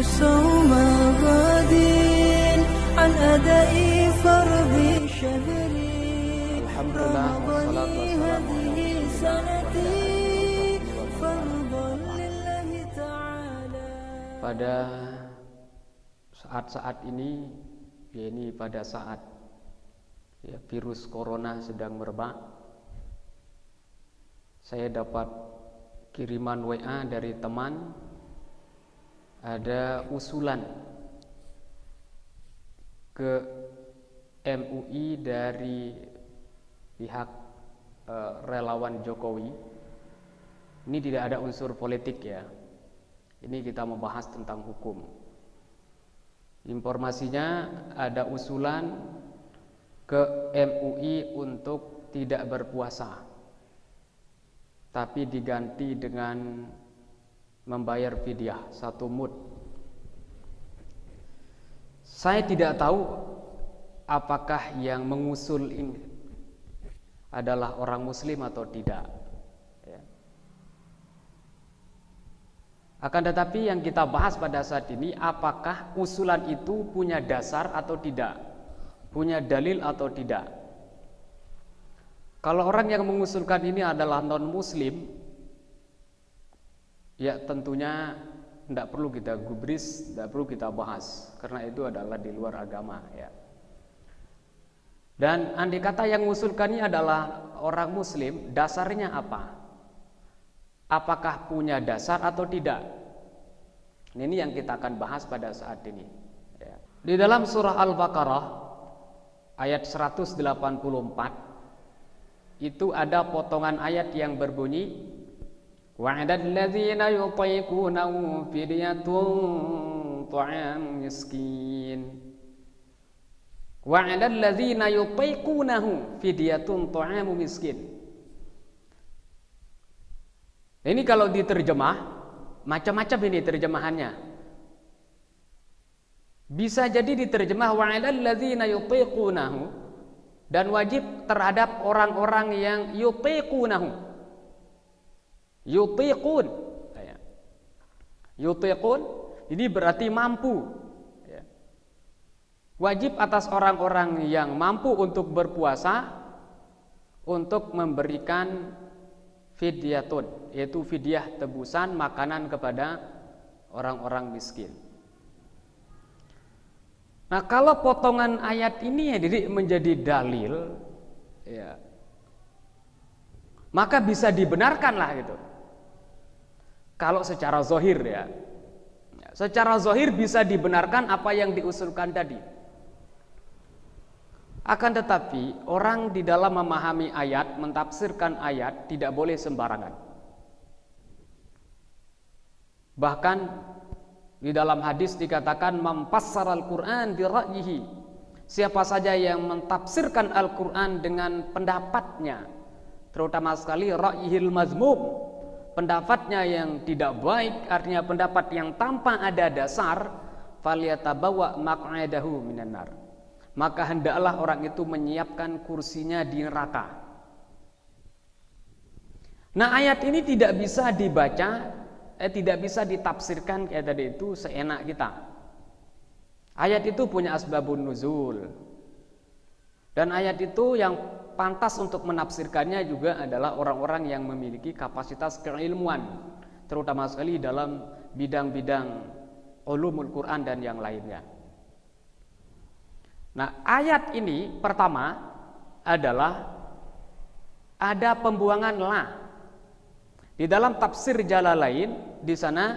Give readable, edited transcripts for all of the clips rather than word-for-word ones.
صوم غد عن أداء فرض شهري Alhamdulillah wassalatu wassalamu ala سنتي فرضا لله تعالى. Pada saat-saat ini, yakni pada saat virus corona sedang merebak, saya dapat kiriman WA dari teman, ada usulan ke MUI dari pihak relawan Jokowi. Ini tidak ada unsur politik ya. Ini kita membahas tentang hukum. Informasinya ada usulan ke MUI untuk tidak berpuasa, tapi diganti dengan membayar fidyah 1 mud. Saya tidak tahu apakah yang mengusul ini adalah orang muslim atau tidak ya. Akan tetapi yang kita bahas pada saat ini, apakah usulan itu punya dasar atau tidak, punya dalil atau tidak. Kalau orang yang mengusulkan ini adalah non muslim, ya tentunya tidak perlu kita gubris, tidak perlu kita bahas, karena itu adalah di luar agama ya. Dan andai kata yang mengusulkan ini adalah orang muslim, dasarnya apa? Apakah punya dasar atau tidak? Ini yang kita akan bahas pada saat ini ya. Di dalam surah Al-Baqarah ayat 184 itu ada potongan ayat yang berbunyi wa'adal ladzina yutiqunahu fidyatun ta'am miskin. Wa'alal ladzina yutiqunahu fidyatun ta'am miskin. Ini kalau diterjemah macam-macam ini terjemahannya. Bisa jadi diterjemah wa'alal ladzina yutiqunahu, dan wajib terhadap orang-orang yang yutiqunahu. Yutiqun. Yutiqun ini berarti mampu. Wajib atas orang-orang yang mampu untuk berpuasa untuk memberikan fidyatun, yaitu fidyah tebusan makanan kepada orang-orang miskin. Nah, kalau potongan ayat ini jadi menjadi dalil ya, maka bisa dibenarkanlah gitu. Kalau secara zahir ya. Secara zahir bisa dibenarkan apa yang diusulkan tadi. Akan tetapi orang di dalam memahami ayat, mentafsirkan ayat tidak boleh sembarangan. Bahkan di dalam hadis dikatakan mampassar Al-Quran bi ra'yihi. Siapa saja yang mentafsirkan Al-Quran dengan pendapatnya, terutama sekali ra'yihil mazmum, pendapatnya yang tidak baik, artinya pendapat yang tanpa ada dasar, falyatabawa maq'adahu minan nar. Maka hendaklah orang itu menyiapkan kursinya di neraka. Nah, ayat ini tidak bisa dibaca, tidak bisa ditafsirkan kayak tadi itu seenak kita. Ayat itu punya asbabun nuzul. Dan ayat itu yang pantas untuk menafsirkannya juga adalah orang-orang yang memiliki kapasitas keilmuan, terutama sekali dalam bidang-bidang ulumul Quran dan yang lainnya. Nah, ayat ini pertama adalah ada pembuangan la. Di dalam tafsir Jalalain di sana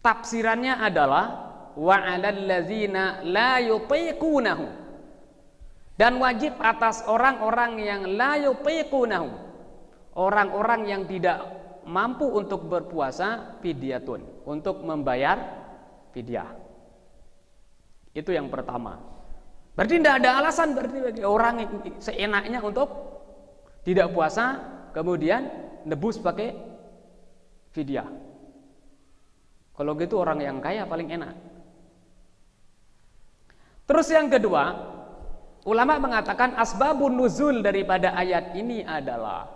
tafsirannya adalah wa 'alal ladzina la yutiqunahu, dan wajib atas orang-orang yang la yutiqunahu, orang-orang yang tidak mampu untuk berpuasa, fidyatun, untuk membayar fidyah. Itu yang pertama. Berarti tidak ada alasan berarti bagi orang seenaknya untuk tidak puasa kemudian nebus pakai fidyah. Kalau gitu orang yang kaya paling enak. Terus yang kedua, ulama mengatakan asbabun nuzul daripada ayat ini adalah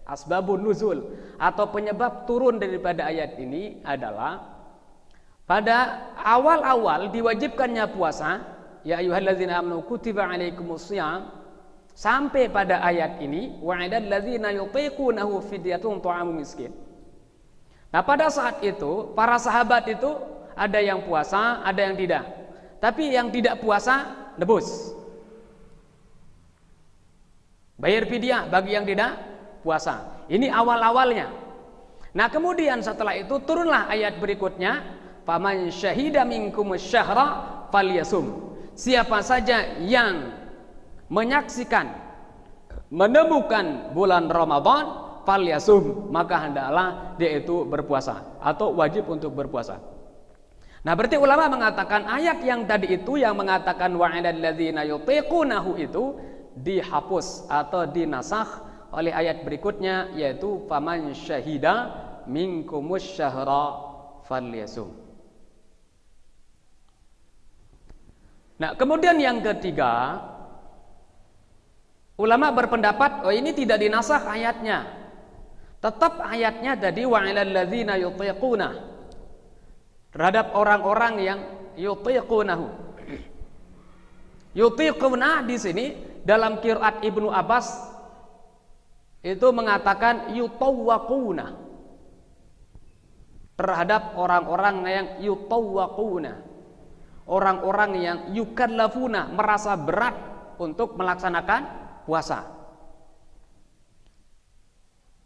asbabun nuzul atau penyebab turun daripada ayat ini adalah pada awal-awal diwajibkannya puasa, ya ayyuhalladzina amanu kutiba alaikumusiyam, sampai pada ayat ini wa 'alal ladzina yutiqunahu fidyatun ta'amu miskin. Nah, pada saat itu para sahabat itu ada yang puasa, ada yang tidak. Tapi yang tidak puasa nebus. Bayar fidyah bagi yang tidak puasa. Ini awal-awalnya. Nah, kemudian setelah itu turunlah ayat berikutnya, faman syahida minkum syahra falyasum. Siapa saja yang menyaksikan, menemukan bulan Ramadan, falyasum, maka hendaklah dia itu berpuasa atau wajib untuk berpuasa. Nah, berarti ulama mengatakan ayat yang tadi itu yang mengatakan wa 'alal ladzina yutiqunahu itu dihapus atau dinasakh oleh ayat berikutnya, yaitu faman syahida minkumus syahra falyasum. Nah, kemudian yang ketiga, ulama berpendapat ini tidak dinasakh ayatnya. Tetap ayatnya tadi wa 'alal ladzina yutiquna, terhadap orang-orang yang yutiqunahu. Yutiquna di sini dalam qiraat Ibnu Abbas itu mengatakan yutawwaquna, terhadap orang-orang yang yutawwaquna, orang-orang yang yukallafuna, merasa berat untuk melaksanakan puasa.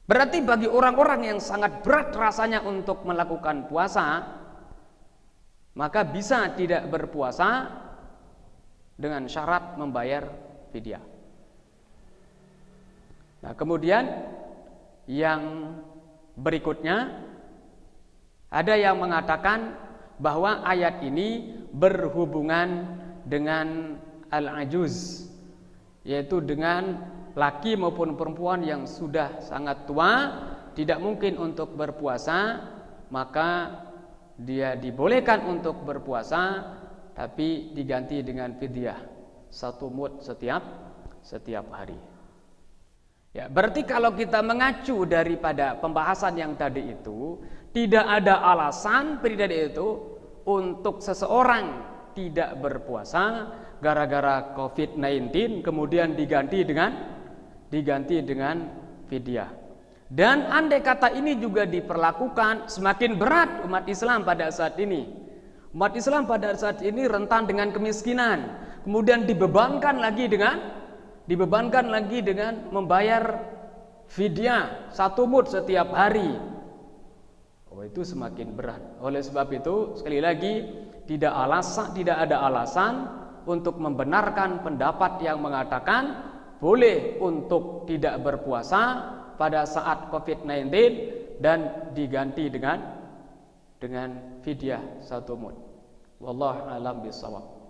Berarti bagi orang-orang yang sangat berat rasanya untuk melakukan puasa, maka bisa tidak berpuasa dengan syarat membayar fidyah. Nah, kemudian yang berikutnya ada yang mengatakan bahwa ayat ini berhubungan dengan al-ajuz, yaitu dengan laki maupun perempuan yang sudah sangat tua, tidak mungkin untuk berpuasa, maka dia dibolehkan untuk berpuasa, tapi diganti dengan fidyah 1 mud setiap hari. Ya, berarti kalau kita mengacu daripada pembahasan yang tadi itu, tidak ada alasan tadi itu untuk seseorang tidak berpuasa gara-gara COVID-19 kemudian diganti dengan fidyah. Dan andai kata ini juga diperlakukan, semakin berat umat Islam pada saat ini. Umat Islam pada saat ini rentan dengan kemiskinan, kemudian dibebankan lagi dengan membayar fidyah 1 mud setiap hari. Oh, itu semakin berat. Oleh sebab itu, sekali lagi, tidak ada alasan untuk membenarkan pendapat yang mengatakan boleh untuk tidak berpuasa pada saat COVID-19 dan diganti dengan fidyah 1 mud. Wallahu a'lam bishawab.